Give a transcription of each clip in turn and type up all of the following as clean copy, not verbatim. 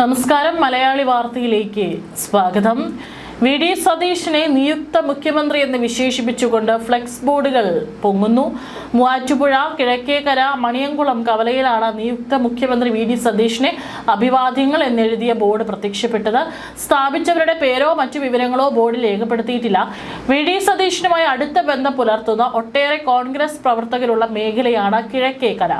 നമസ്കാരം. മലയാളി വാർത്തയിലേക്ക് സ്വാഗതം. വി.ഡി. സതീശനെ നിയുക്ത മുഖ്യമന്ത്രി എന്ന് വിശേഷിപ്പിച്ചുകൊണ്ട് ഫ്ലെക്സ് ബോർഡുകൾ പൊങ്ങുന്നു. മൂവാറ്റുപുഴ, കിഴക്കേക്കര, മണിയംകുളം, കവലയിലാണ് നിയുക്ത മുഖ്യമന്ത്രി വി.ഡി. സതീശനെ അഭിവാദ്യങ്ങൾ എന്നെഴുതിയ ബോർഡ് പ്രത്യക്ഷപ്പെട്ടത്. സ്ഥാപിച്ചവരുടെ പേരോ മറ്റു വിവരങ്ങളോ ബോർഡിൽ രേഖപ്പെടുത്തിയിട്ടില്ല. വി.ഡി. സതീശനുമായി അടുത്ത ബന്ധം പുലർത്തുന്ന ഒട്ടേറെ കോൺഗ്രസ് പ്രവർത്തകരുള്ള മേഖലയാണ് കിഴക്കേക്കര.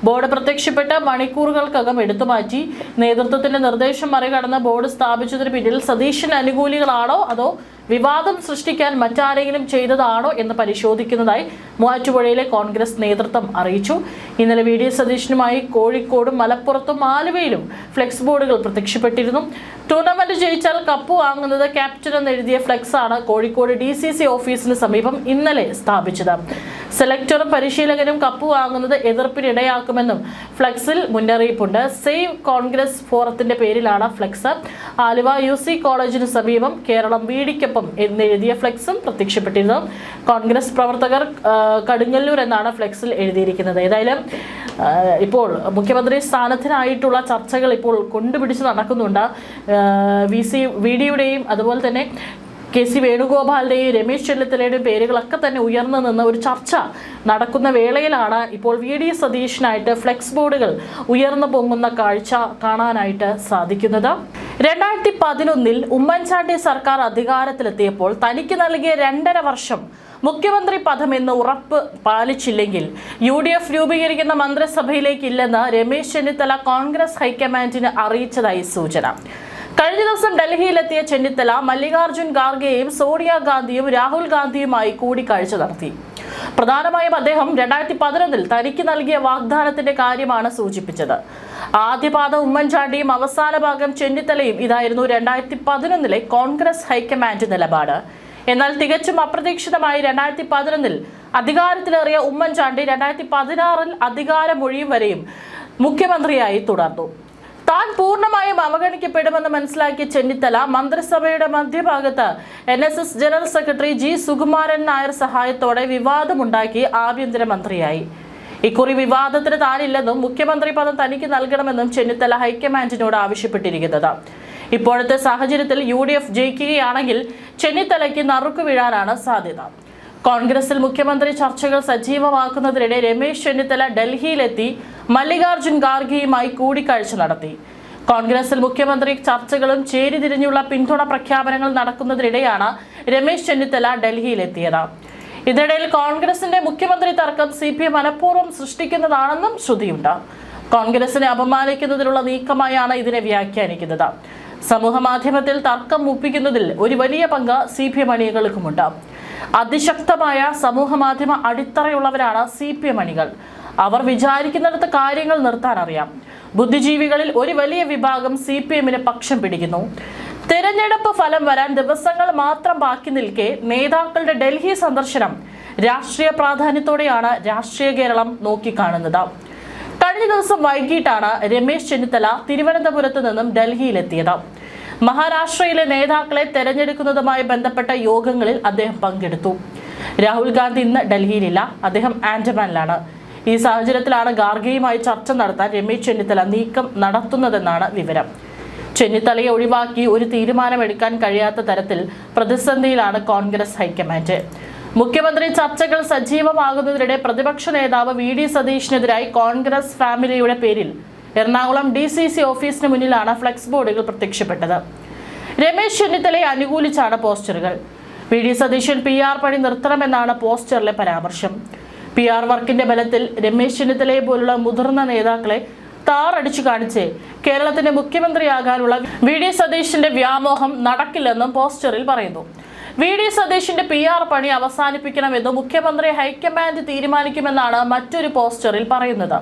ബോർഡ് പ്രത്യക്ഷപ്പെട്ട് മണിക്കൂറുകൾക്കകം എടുത്തുമാറ്റി. നേതൃത്വത്തിന്റെ നിർദ്ദേശം മറികടന്ന് ബോർഡ് സ്ഥാപിച്ചതിന് പിന്നിൽ സതീശന് അനുകൂലികളാണോ അതോ വിവാദം സൃഷ്ടിക്കാൻ മറ്റാരെങ്കിലും ചെയ്തതാണോ എന്ന് പരിശോധിക്കുന്നതായി മൂവാറ്റുപുഴയിലെ കോൺഗ്രസ് നേതൃത്വം അറിയിച്ചു. ഇന്നലെ വി.ഡി. സതീശനുമായി കോഴിക്കോടും മലപ്പുറത്തും ആലുവയിലും ഫ്ലെക്സ് ബോർഡുകൾ പ്രത്യക്ഷപ്പെട്ടിരുന്നു. ടൂർണമെന്റ് ജയിച്ചാൽ കപ്പ് വാങ്ങുന്നത് ക്യാപ്റ്റൻ എന്നെഴുതിയ ഫ്ലെക്സ് ആണ് കോഴിക്കോട് DCC ഓഫീസിന് സമീപം ഇന്നലെ സ്ഥാപിച്ചത്. സെലക്ടറും പരിശീലകനും കപ്പ് വാങ്ങുന്നത് എതിർപ്പിനിടയാക്കുമെന്നും ഫ്ലെക്സിൽ മുന്നറിയിപ്പുണ്ട്. സേവ് കോൺഗ്രസ് ഫോറത്തിന്റെ പേരിലാണ് ഫ്ലെക്സ്. ആലുവ UC കോളേജിന് സമീപം കേരളം വീടിക്കൊപ്പം എന്നെഴുതിയ ഫ്ലെക്സും പ്രത്യക്ഷപ്പെട്ടിരുന്നു. കോൺഗ്രസ് പ്രവർത്തകർ കടുങ്ങല്ലൂർ എന്നാണ് ഫ്ലെക്സിൽ എഴുതിയിരിക്കുന്നത്. ഏതായാലും ഇപ്പോൾ മുഖ്യമന്ത്രി സ്ഥാനത്തിനായിട്ടുള്ള ചർച്ചകൾ ഇപ്പോൾ കൊണ്ടുപിടിച്ച് നടക്കുന്നുണ്ട്. VD-യുടെയും അതുപോലെ തന്നെ KC വേണുഗോപാലിന്റെയും രമേശ് ചെന്നിത്തലയുടെയും പേരുകളൊക്കെ തന്നെ ഉയർന്നു നിന്ന് ഒരു ചർച്ച നടക്കുന്ന വേളയിലാണ് ഇപ്പോൾ വി.ഡി. സതീശനായിട്ട് ഫ്ലെക്സ് ബോർഡുകൾ ഉയർന്നു പൊങ്ങുന്ന കാഴ്ച കാണാനായിട്ട് സാധിക്കുന്നത്. 2011 ഉമ്മൻചാണ്ടി സർക്കാർ അധികാരത്തിലെത്തിയപ്പോൾ തനിക്ക് നൽകിയ 2.5 വർഷം മുഖ്യമന്ത്രി പദമെന്ന് ഉറപ്പ് പാലിച്ചില്ലെങ്കിൽ UDF രൂപീകരിക്കുന്ന മന്ത്രിസഭയിലേക്കില്ലെന്ന് രമേശ് ചെന്നിത്തല കോൺഗ്രസ് ഹൈക്കമാൻഡിന് അറിയിച്ചതായി സൂചന. കഴിഞ്ഞ ദിവസം ഡൽഹിയിലെത്തിയ ചെന്നിത്തല മല്ലികാർജുൻ ഖാർഗെയും സോണിയാഗാന്ധിയും രാഹുൽ ഗാന്ധിയുമായി കൂടിക്കാഴ്ച നടത്തി. പ്രധാനമായും അദ്ദേഹം 2011 തനിക്ക് നൽകിയ വാഗ്ദാനത്തിന്റെ കാര്യമാണ് സൂചിപ്പിച്ചത്. ആദ്യപാദ ഉമ്മൻചാണ്ടിയും അവസാന ഭാഗം ചെന്നിത്തലയും ഇതായിരുന്നു 2011 കോൺഗ്രസ് ഹൈക്കമാൻഡ് നിലപാട്. എന്നാൽ തികച്ചും അപ്രതീക്ഷിതമായി 2011 അധികാരത്തിലേറിയ ഉമ്മൻചാണ്ടി 2016 അധികാരമൊഴിയും വരെയും മുഖ്യമന്ത്രിയായി തുടർന്നു. താൻ പൂർണ്ണമായും അവഗണിക്കപ്പെടുമെന്ന് മനസ്സിലാക്കിയ ചെന്നിത്തല മന്ത്രിസഭയുടെ മധ്യഭാഗത്ത് NSS general secretary G. Sukumaran Nair സഹായത്തോടെ വിവാദമുണ്ടാക്കി ആഭ്യന്തരമന്ത്രിയായി. ഇക്കുറി വിവാദത്തിന് താനില്ലെന്നും മുഖ്യമന്ത്രി പദം തനിക്ക് നൽകണമെന്നും ചെന്നിത്തല ഹൈക്കമാൻഡിനോട് ആവശ്യപ്പെട്ടിരിക്കുന്നത്. ഇപ്പോഴത്തെ സാഹചര്യത്തിൽ UDF ജയിക്കുകയാണെങ്കിൽ ചെന്നിത്തലയ്ക്ക് നറുക്കു വീഴാനാണ് സാധ്യത. കോൺഗ്രസിൽ മുഖ്യമന്ത്രി ചർച്ചകൾ സജീവമാക്കുന്നതിനിടെ രമേശ് ചെന്നിത്തല ഡൽഹിയിലെത്തി മല്ലികാർജുൻ ഖാർഗെയുമായി കൂടിക്കാഴ്ച നടത്തി. കോൺഗ്രസിൽ മുഖ്യമന്ത്രി ചർച്ചകളും ചേരിതിരിഞ്ഞുള്ള പിന്തുണ പ്രഖ്യാപനങ്ങൾ നടക്കുന്നതിനിടെയാണ് രമേശ് ചെന്നിത്തല ഡൽഹിയിലെത്തിയത്. ഇതിനിടയിൽ കോൺഗ്രസിന്റെ മുഖ്യമന്ത്രി തർക്കം CPM മനഃപൂർവ്വം സൃഷ്ടിക്കുന്നതാണെന്നും ശ്രുതിയുണ്ട്. കോൺഗ്രസിനെ അപമാനിക്കുന്നതിനുള്ള നീക്കമായാണ് ഇതിനെ വ്യാഖ്യാനിക്കുന്നത്. സമൂഹ മാധ്യമത്തിൽ തർക്കം മുപ്പിക്കുന്നതിൽ ഒരു വലിയ പങ്ക് CPM അണികൾക്കുമുണ്ട്. അതിശക്തമായ സമൂഹ മാധ്യമ അടിത്തറയുള്ളവരാണ് CPM അണികൾ. അവർ വിചാരിക്കുന്നിടത്ത് കാര്യങ്ങൾ നിർത്താൻ അറിയാം. ബുദ്ധിജീവികളിൽ ഒരു വലിയ വിഭാഗം CPM-ന് പക്ഷം പിടിക്കുന്നു. തെരഞ്ഞെടുപ്പ് ഫലം വരാൻ ദിവസങ്ങൾ മാത്രം ബാക്കി നിൽക്കെ നേതാക്കളുടെ ഡൽഹി സന്ദർശനം രാഷ്ട്രീയ പ്രാധാന്യത്തോടെയാണ് രാഷ്ട്രീയ കേരളം നോക്കിക്കാണുന്നത്. കഴിഞ്ഞ ദിവസം വൈകിട്ടാണ് രമേശ് ചെന്നിത്തല തിരുവനന്തപുരത്ത് നിന്നും ഡൽഹിയിലെത്തിയത്. മഹാരാഷ്ട്രയിലെ നേതാക്കളെ തെരഞ്ഞെടുക്കുന്നതുമായി ബന്ധപ്പെട്ട യോഗങ്ങളിൽ അദ്ദേഹം പങ്കെടുത്തു. രാഹുൽ ഗാന്ധി ഇന്ന് ഡൽഹിയിലില്ല, അദ്ദേഹം ആൻഡമാനിലാണ്. ഈ സാഹചര്യത്തിലാണ് ഖാർഗെയുമായി ചർച്ച നടത്താൻ രമേശ് ചെന്നിത്തല നീക്കം നടത്തുന്നതെന്നാണ് വിവരം. ചെന്നിത്തലയെ ഒഴിവാക്കി ഒരു തീരുമാനമെടുക്കാൻ കഴിയാത്ത തരത്തിൽ പ്രതിസന്ധിയിലാണ് കോൺഗ്രസ് ഹൈക്കമാൻഡ്. മുഖ്യമന്ത്രി ചർച്ചകൾ സജീവമാകുന്നതിനിടെ പ്രതിപക്ഷ നേതാവ് വി.ഡി. സതീശനെതിരായി കോൺഗ്രസ് ഫാമിലിയുടെ പേരിൽ എറണാകുളം DCC ഓഫീസിന് മുന്നിലാണ് ഫ്ലെക്സ് ബോർഡുകൾ പ്രത്യക്ഷപ്പെട്ടത്. രമേശ് ചെന്നിത്തലയെ അനുകൂലിച്ചാണ് പോസ്റ്ററുകൾ. വി.ഡി. സതീശൻ PR പണി നിർത്തണമെന്നാണ് പോസ്റ്ററിലെ പരാമർശം. PR വർക്കിന്റെ ബലത്തിൽ രമേശ് ചെന്നിത്തലയെ പോലുള്ള മുതിർന്ന നേതാക്കളെ താറടിച്ചു കാണിച്ച് കേരളത്തിന്റെ മുഖ്യമന്ത്രിയാകാനുള്ള വി.ഡി. സതീശന്റെ വ്യാമോഹം നടക്കില്ലെന്നും പോസ്റ്ററിൽ പറയുന്നു. വി.ഡി. സതീശന്റെ PR പണി അവസാനിപ്പിക്കണമെന്ന് മുഖ്യമന്ത്രി ഹൈക്കമാൻഡ് തീരുമാനിക്കുമെന്നാണ് മറ്റൊരു പോസ്റ്ററിൽ പറയുന്നത്.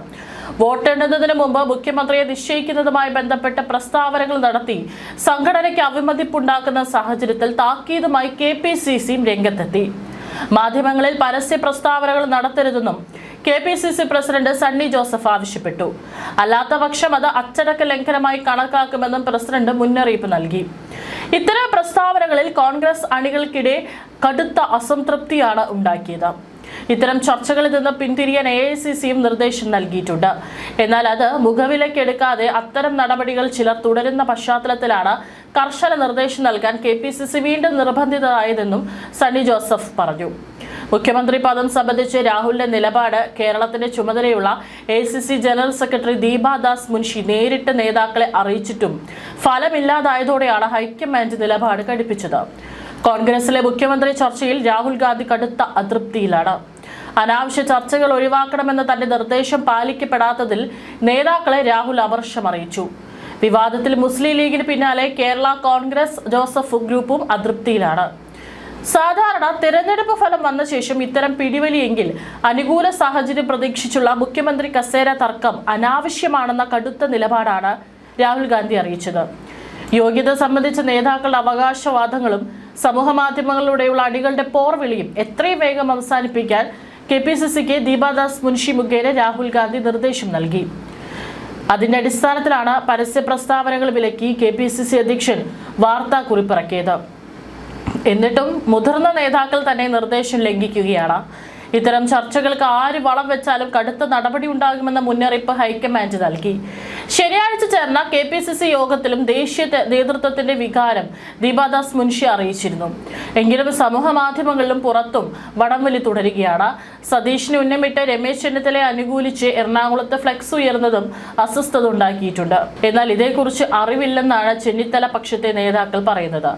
വോട്ടെണ്ണുന്നതിന് മുമ്പ് മുഖ്യമന്ത്രിയെ നിശ്ചയിക്കുന്നതുമായി ബന്ധപ്പെട്ട പ്രസ്താവനകൾ നടത്തി സംഘടനയ്ക്ക് അവിമതിപ്പുണ്ടാക്കുന്ന സാഹചര്യത്തിൽ താക്കീതുമായി KPCC രംഗത്തെത്തി. മാധ്യമങ്ങളിൽ പരസ്യ പ്രസ്താവനകൾ നടത്തരുതെന്നും KPCC പ്രസിഡന്റ് സണ്ണി ജോസഫ് ആവശ്യപ്പെട്ടു. അല്ലാത്തപക്ഷം അത് അച്ചടക്ക ലംഘനമായി കണക്കാക്കുമെന്നും പ്രസിഡന്റ് മുന്നറിയിപ്പ് നൽകി. ഇത്തരം പ്രസ്താവനകളിൽ കോൺഗ്രസ് അണികൾക്കിടെ കടുത്ത അസംതൃപ്തിയാണ് ഉണ്ടാക്കിയത്. ഇത്തരം ചർച്ചകളിൽ നിന്ന് പിന്തിരിയാൻ AICCയും നിർദ്ദേശം നൽകിയിട്ടുണ്ട്. എന്നാൽ അത് മുഖവിലക്കെടുക്കാതെ അത്തരം നടപടികൾ ചിലർ തുടരുന്ന പശ്ചാത്തലത്തിലാണ് കർശന നിർദ്ദേശം നൽകാൻ KPCC വീണ്ടും നിർബന്ധിതരായതെന്നും സണ്ണി ജോസഫ് പറഞ്ഞു. മുഖ്യമന്ത്രി പദം സംബന്ധിച്ച് രാഹുലിന്റെ നിലപാട് കേരളത്തിന്റെ ചുമതലയുള്ള AICC general secretary Deepa Das Munshi നേരിട്ട് നേതാക്കളെ അറിയിച്ചിട്ടും ഫലമില്ലാതായതോടെയാണ് ഹൈക്കമാൻഡ് നിലപാട് കടുപ്പിച്ചത്. കോൺഗ്രസിലെ മുഖ്യമന്ത്രി ചർച്ചയിൽ രാഹുൽ ഗാന്ധി കടുത്ത അതൃപ്തിയിലാണ്. അനാവശ്യ ചർച്ചകൾ ഒഴിവാക്കണമെന്ന തന്റെ നിർദ്ദേശം പാലിക്കപ്പെടാത്തതിൽ നേതാക്കളെ രാഹുൽ അമർഷം അറിയിച്ചു. വിവാദത്തിൽ മുസ്ലിം ലീഗിന് പിന്നാലെ കേരള കോൺഗ്രസ് ജോസഫ് ഗ്രൂപ്പും അതൃപ്തിയിലാണ്. സാധാരണ തിരഞ്ഞെടുപ്പ് ഫലം വന്ന ശേഷം ഇത്തരം പിടിവലിയെങ്കിൽ അനുകൂല സാഹചര്യം പ്രതീക്ഷിച്ചുള്ള മുഖ്യമന്ത്രി കസേര തർക്കം അനാവശ്യമാണെന്ന കടുത്ത നിലപാടാണ് രാഹുൽ ഗാന്ധി അറിയിച്ചത്. യോഗ്യത സംബന്ധിച്ച നേതാക്കളുടെ അവകാശവാദങ്ങളും സമൂഹമാധ്യമങ്ങളിലൂടെയുള്ള അണികളുടെ പോർവിളിയും എത്രയും വേഗം അവസാനിപ്പിക്കാൻ KPCCക്ക് ദീപാദാസ് മുൻഷി മുഖേന രാഹുൽ ഗാന്ധി നിർദ്ദേശം നൽകി. അതിന്റെ അടിസ്ഥാനത്തിലാണ് പരസ്യ പ്രസ്താവനകൾ വിലക്കി KPCC അധ്യക്ഷൻ വാർത്താക്കുറിപ്പിറക്കിയത്. എന്നിട്ടും മുതിർന്ന നേതാക്കൾ തന്നെ നിർദ്ദേശം ലംഘിക്കുകയാണ്. ഇത്തരം ചർച്ചകൾക്ക് ആര് വളം വെച്ചാലും കടുത്ത നടപടി ഉണ്ടാകുമെന്ന മുന്നറിയിപ്പ് ഹൈക്കമാൻഡ് നൽകി. ശനിയാഴ്ച ചേർന്ന KPCC യോഗത്തിലും ദേശീയ നേതൃത്വത്തിന്റെ വികാരം ദീപാദാസ് മുൻഷി അറിയിച്ചിരുന്നു. എങ്കിലും സമൂഹ മാധ്യമങ്ങളിലും പുറത്തും വടംവലി തുടരുകയാണ്. സതീഷിനെ ഉന്നമിട്ട് രമേശ് ചെന്നിത്തലയെ അനുകൂലിച്ച് എറണാകുളത്ത് ഫ്ലെക്സ് ഉയർന്നതും അസ്വസ്ഥത ഉണ്ടാക്കിയിട്ടുണ്ട്. എന്നാൽ ഇതേക്കുറിച്ച് അറിവില്ലെന്നാണ് ചെന്നിത്തല പക്ഷത്തെ നേതാക്കൾ പറയുന്നത്.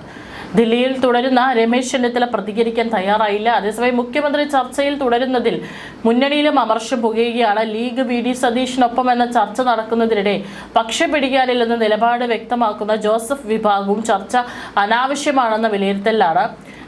ദില്ലിയിൽ തുടരുന്ന രമേശ് ചെന്നിത്തല പ്രതികരിക്കാൻ തയ്യാറായില്ല. അതേസമയം മുഖ്യമന്ത്രി ചർച്ചയിൽ തുടരുന്നതിൽ മുന്നണിയിലും അമർഷം പുകയുകയാണ്. ലീഗ് VD സതീഷിനൊപ്പം എന്ന ചർച്ച നടക്കുന്നതിനിടെ പക്ഷം പിടിക്കാനില്ലെന്ന നിലപാട് വ്യക്തമാക്കുന്ന ജോസഫ് വിഭാഗവും ചർച്ച അനാവശ്യമാണെന്ന വിലയിരുത്തലാണ്.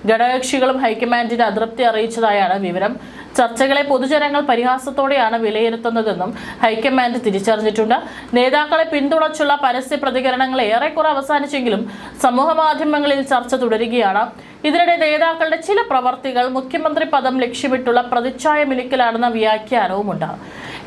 ഘടകകക്ഷികളും ഹൈക്കമാൻഡിന് അതൃപ്തി അറിയിച്ചതായാണ് വിവരം. ചർച്ചകളെ പൊതുജനങ്ങൾ പരിഹാസത്തോടെയാണ് വിലയിരുത്തുന്നതെന്നും ഹൈക്കമാൻഡ് തിരിച്ചറിഞ്ഞിട്ടുണ്ട്. നേതാക്കളെ പിന്തുണച്ചുള്ള പരസ്യ പ്രതികരണങ്ങൾ ഏറെക്കുറെ അവസാനിച്ചെങ്കിലും സമൂഹ മാധ്യമങ്ങളിൽ ചർച്ച തുടരുകയാണ്. ഇതിനിടെ നേതാക്കളുടെ ചില പ്രവർത്തികൾ മുഖ്യമന്ത്രി പദം ലക്ഷ്യമിട്ടുള്ള പ്രതിച്ഛായ മിനുക്കലാണെന്ന വ്യാഖ്യാനവുമുണ്ട്.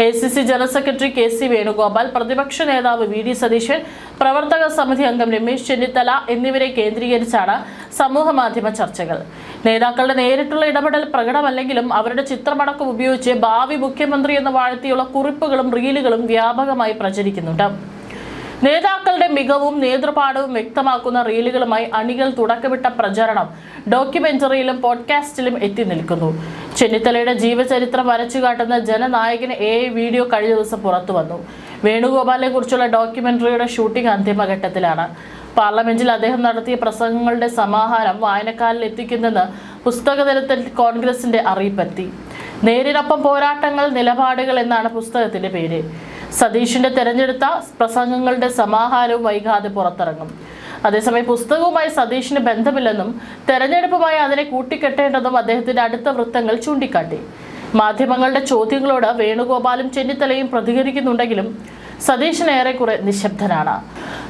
AICC general secretary KC Venugopal, പ്രതിപക്ഷ നേതാവ് VD സതീശൻ, പ്രവർത്തക സമിതി അംഗം രമേശ് ചെന്നിത്തല എന്നിവരെ കേന്ദ്രീകരിച്ചാണ് സമൂഹ മാധ്യമ ചർച്ചകൾ. നേതാക്കളുടെ നേരിട്ടുള്ള ഇടപെടൽ പ്രകടമല്ലെങ്കിലും അവരുടെ ചിത്രമടക്കം ഉപയോഗിച്ച് ഭാവി മുഖ്യമന്ത്രി എന്ന് വാഴ്ത്തിയുള്ള കുറിപ്പുകളും റീലുകളും വ്യാപകമായി പ്രചരിക്കുന്നുണ്ട്. നേതാക്കളുടെ മികവും നേതൃപാഠവും വ്യക്തമാക്കുന്ന റീലുകളുമായി അണികൾ തുടക്കമിട്ട പ്രചരണം ഡോക്യുമെന്ററിയിലും പോഡ്കാസ്റ്റിലും എത്തി നിൽക്കുന്നു. ചെന്നിത്തലയുടെ ജീവചരിത്രം വരച്ചുകാട്ടുന്ന ജനനായകന് AI വീഡിയോ കഴിഞ്ഞ ദിവസം പുറത്തു വന്നു. വേണുഗോപാലിനെ കുറിച്ചുള്ള ഡോക്യുമെന്ററിയുടെ ഷൂട്ടിംഗ് അന്തിമഘട്ടത്തിലാണ്. പാർലമെന്റിൽ അദ്ദേഹം നടത്തിയ പ്രസംഗങ്ങളുടെ സമാഹാരം വായനക്കാരിൽ എത്തിക്കുന്നെന്ന് പുസ്തകതലത്തിൽ കോൺഗ്രസിന്റെ അറിയിപ്പെത്തി. നേരിനൊപ്പം പോരാട്ടങ്ങൾ, നിലപാടുകൾ എന്നാണ് പുസ്തകത്തിന്റെ പേര്. സതീഷിന്റെ തെരഞ്ഞെടുത്ത പ്രസംഗങ്ങളുടെ സമാഹാരവും വൈകാതെ പുറത്തിറങ്ങും. അതേസമയം പുസ്തകവുമായി സതീഷിന് ബന്ധമില്ലെന്നും തെരഞ്ഞെടുപ്പുമായി അതിനെ കൂട്ടിക്കെട്ടേണ്ടതും അദ്ദേഹത്തിന്റെ അടുത്ത വൃത്തങ്ങൾ ചൂണ്ടിക്കാട്ടി. മാധ്യമങ്ങളുടെ ചോദ്യങ്ങളോട് വേണുഗോപാലും ചെന്നിത്തലയും പ്രതികരിക്കുന്നുണ്ടെങ്കിലും സതീശൻ ഏറെക്കുറെ നിശബ്ദനാണ്.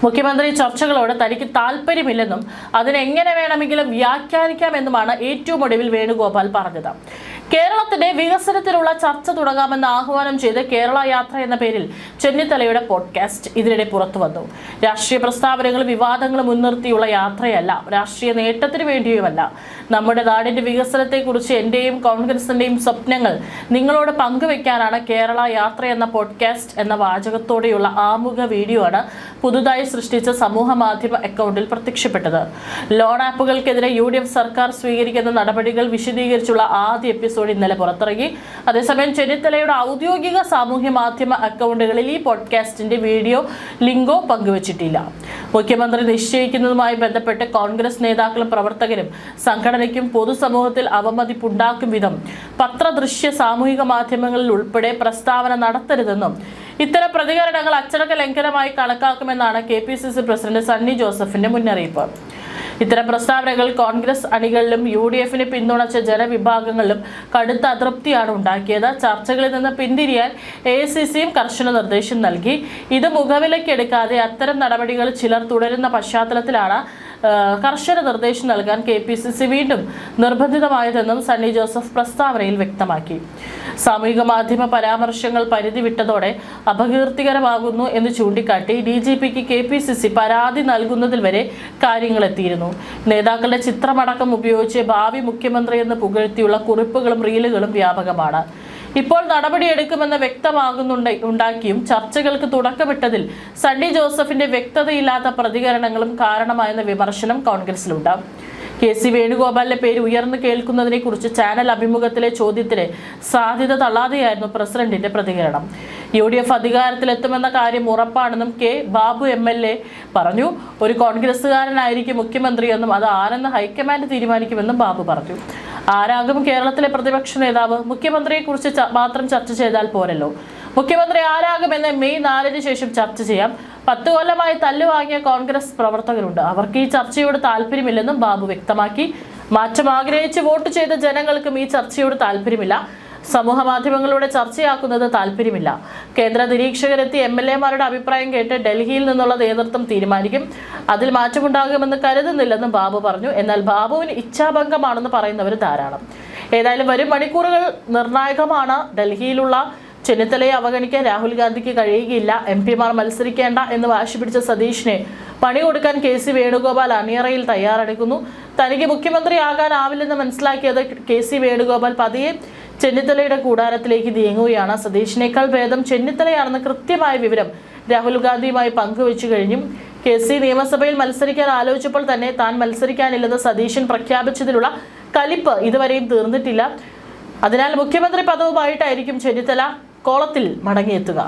മുഖ്യമന്ത്രി ചർച്ചകളോട് തനിക്ക് താല്പര്യമില്ലെന്നും അതിനെങ്ങനെ വേണമെങ്കിലും വ്യാഖ്യാനിക്കാമെന്നുമാണ് ഏറ്റവും ഒടുവിൽ വേണുഗോപാൽ പറഞ്ഞത്. കേരളത്തിന്റെ വികസനത്തിനുള്ള ചർച്ച തുടങ്ങാമെന്ന് ആഹ്വാനം ചെയ്ത് കേരള യാത്ര എന്ന പേരിൽ ചെന്നിത്തലയുടെ പോഡ്കാസ്റ്റ് ഇതിനിടെ പുറത്തു വന്നു. രാഷ്ട്രീയ പ്രസ്താവനകളും വിവാദങ്ങളും മുൻനിർത്തിയുള്ള യാത്രയല്ല, രാഷ്ട്രീയ നേട്ടത്തിന് വേണ്ടിയുമല്ല. നമ്മുടെ നാടിന്റെ വികസനത്തെക്കുറിച്ച് എന്റെയും കോൺഗ്രസിന്റെയും സ്വപ്നങ്ങൾ നിങ്ങളോട് പങ്കുവെക്കാനാണ് കേരള യാത്ര എന്ന പോഡ്കാസ്റ്റ് എന്ന വാചകത്തോടെയുള്ള ആമുഖ വീഡിയോ ആണ് പുതുതായി സൃഷ്ടിച്ച സമൂഹ മാധ്യമ അക്കൗണ്ടിൽ പ്രത്യക്ഷപ്പെട്ടത്. ലോൺ ആപ്പുകൾക്കെതിരെ UDF സർക്കാർ സ്വീകരിക്കുന്ന നടപടികൾ വിശദീകരിച്ചുള്ള ആദ്യ എപ്പിസോഡ് ഇന്നലെ പുറത്തിറങ്ങി. അതേസമയം ചെന്നിത്തലയുടെ ഔദ്യോഗിക സാമൂഹ്യ മാധ്യമ അക്കൗണ്ടുകളിൽ ഈ പോഡ്കാസ്റ്റിന്റെ വീഡിയോ ലിങ്കോ പങ്കുവച്ചിട്ടില്ല. മുഖ്യമന്ത്രി നിശ്ചയിക്കുന്നതുമായി ബന്ധപ്പെട്ട് കോൺഗ്രസ് നേതാക്കളും പ്രവർത്തകരും സംഘടനയ്ക്കും പൊതുസമൂഹത്തിൽ അവമതിപ്പുണ്ടാക്കും വിധം പത്രദൃശ്യ സാമൂഹിക മാധ്യമങ്ങളിൽ ഉൾപ്പെടെ പ്രസ്താവന നടത്തരുതെന്നും ഇത്തരം പ്രതികരണങ്ങൾ അച്ചടക്ക ലംഘനമായി കണക്കാക്കുമെന്നാണ് KPCC പ്രസിഡന്റ് സണ്ണി ജോസഫിന്റെ മുന്നറിയിപ്പ്. ഇത്തരം പ്രസ്താവനകൾ കോൺഗ്രസ് അണികളിലും UDFനെ പിന്തുണച്ച ജനവിഭാഗങ്ങളിലും കടുത്ത അതൃപ്തിയാണ് ഉണ്ടാക്കിയത്. ചർച്ചകളിൽ നിന്ന് പിന്തിരിയാൻ AICCയും കർശന നിർദ്ദേശം നൽകി. ഇത് മുഖവിലക്കെടുക്കാതെ അത്തരം നടപടികൾ ചിലർ തുടരുന്ന പശ്ചാത്തലത്തിലാണ് കർശന നിർദ്ദേശം നൽകാൻ KPCC വീണ്ടും നിർബന്ധിതമായതെന്നും സണ്ണി ജോസഫ് പ്രസ്താവനയിൽ വ്യക്തമാക്കി. സാമൂഹിക മാധ്യമ പരാമർശങ്ങൾ പരിധി വിട്ടതോടെ അപകീർത്തികരമാകുന്നു എന്ന് ചൂണ്ടിക്കാട്ടി DGPക്ക് KPCC പരാതി നൽകുന്നതിൽ വരെ കാര്യങ്ങൾ എത്തിയിരുന്നു. നേതാക്കളുടെ ചിത്രമടക്കം ഉപയോഗിച്ച് ഭാവി മുഖ്യമന്ത്രി എന്ന് പുകഴ്ത്തിയുള്ള കുറിപ്പുകളും റീലുകളും വ്യാപകമാണ്. ഇപ്പോൾ നടപടിയെടുക്കുമെന്ന് ഉണ്ടാക്കിയും ചർച്ചകൾക്ക് തുടക്കമിട്ടതിൽ സണ്ണി ജോസഫിന്റെ വ്യക്തതയില്ലാത്ത പ്രതികരണങ്ങളും കാരണമായെന്ന വിമർശനം കോൺഗ്രസിലുണ്ട്. KC വേണുഗോപാലിന്റെ പേര് ഉയർന്നു കേൾക്കുന്നതിനെ കുറിച്ച് ചാനൽ അഭിമുഖത്തിലെ ചോദ്യത്തിന് സാധ്യത തള്ളാതെയായിരുന്നു പ്രസിഡന്റിന്റെ പ്രതികരണം. UDF അധികാരത്തിലെത്തുമെന്ന കാര്യം ഉറപ്പാണെന്നും ബാബു MLA പറഞ്ഞു. ഒരു കോൺഗ്രസുകാരനായിരിക്കും മുഖ്യമന്ത്രിയെന്നും അത് ആരെന്ന് ഹൈക്കമാൻഡ് തീരുമാനിക്കുമെന്നും ബാബു പറഞ്ഞു. ആരാകും കേരളത്തിലെ പ്രതിപക്ഷ നേതാവ്? മുഖ്യമന്ത്രിയെക്കുറിച്ച് മാത്രം ചർച്ച ചെയ്താൽ പോരല്ലോ. മുഖ്യമന്ത്രി ആരാകുമെന്ന് മെയ് 4-ന് ശേഷം ചർച്ച ചെയ്യാം. 10 കൊല്ലമായി തല്ലുവാങ്ങിയ കോൺഗ്രസ് പ്രവർത്തകരുണ്ട്. അവർക്ക് ഈ ചർച്ചയോട് താല്പര്യമില്ലെന്നും ബാബു വ്യക്തമാക്കി. മാറ്റം ആഗ്രഹിച്ച് വോട്ട് ചെയ്ത ജനങ്ങൾക്കും ഈ ചർച്ചയോട് താല്പര്യമില്ല. സമൂഹ മാധ്യമങ്ങളിലൂടെ ചർച്ചയാക്കുന്നത് താല്പര്യമില്ല. കേന്ദ്ര നിരീക്ഷകരെത്തി MLA-മാരുടെ അഭിപ്രായം കേട്ട് ഡൽഹിയിൽ നിന്നുള്ള നേതൃത്വം തീരുമാനിക്കും. അതിൽ മാറ്റമുണ്ടാകുമെന്ന് കരുതുന്നില്ലെന്നും ബാബു പറഞ്ഞു. എന്നാൽ ബാബുവിന് ഇച്ഛാഭംഗമാണെന്ന് പറയുന്നവർ ധാരാളം. ഏതായാലും വരും മണിക്കൂറുകൾ നിർണായകമാണ്. ഡൽഹിയിലുള്ള ചെന്നിത്തലയെ അവഗണിക്കാൻ രാഹുൽ ഗാന്ധിക്ക് കഴിയുകയില്ല. MP-മാർ മത്സരിക്കേണ്ട എന്ന് വാശി പിടിച്ച സതീഷിനെ പണി കൊടുക്കാൻ KC വേണുഗോപാൽ അണിയറയിൽ തയ്യാറെടുക്കുന്നു. തനിക്ക് മുഖ്യമന്ത്രിയാകാനാവില്ലെന്ന് മനസ്സിലാക്കിയത് KC വേണുഗോപാൽ പതിയെ ചെന്നിത്തലയുടെ കൂടാരത്തിലേക്ക് നീങ്ങുകയാണ്. സതീഷിനേക്കാൾ ഭേദം ചെന്നിത്തലയാണെന്ന് കൃത്യമായ വിവരം രാഹുൽ ഗാന്ധിയുമായി പങ്കുവച്ചു കഴിഞ്ഞു. KC നിയമസഭയിൽ മത്സരിക്കാൻ ആലോചിച്ചപ്പോൾ തന്നെ താൻ മത്സരിക്കാനില്ലെന്ന് സതീശൻ പ്രഖ്യാപിച്ചതിലുള്ള കലിപ്പ് ഇതുവരെയും തീർന്നിട്ടില്ല. അതിനാൽ മുഖ്യമന്ത്രി പദവുമായിട്ടായിരിക്കും ചെന്നിത്തല കോളത്തിൽ മടങ്ങിയെത്തുക.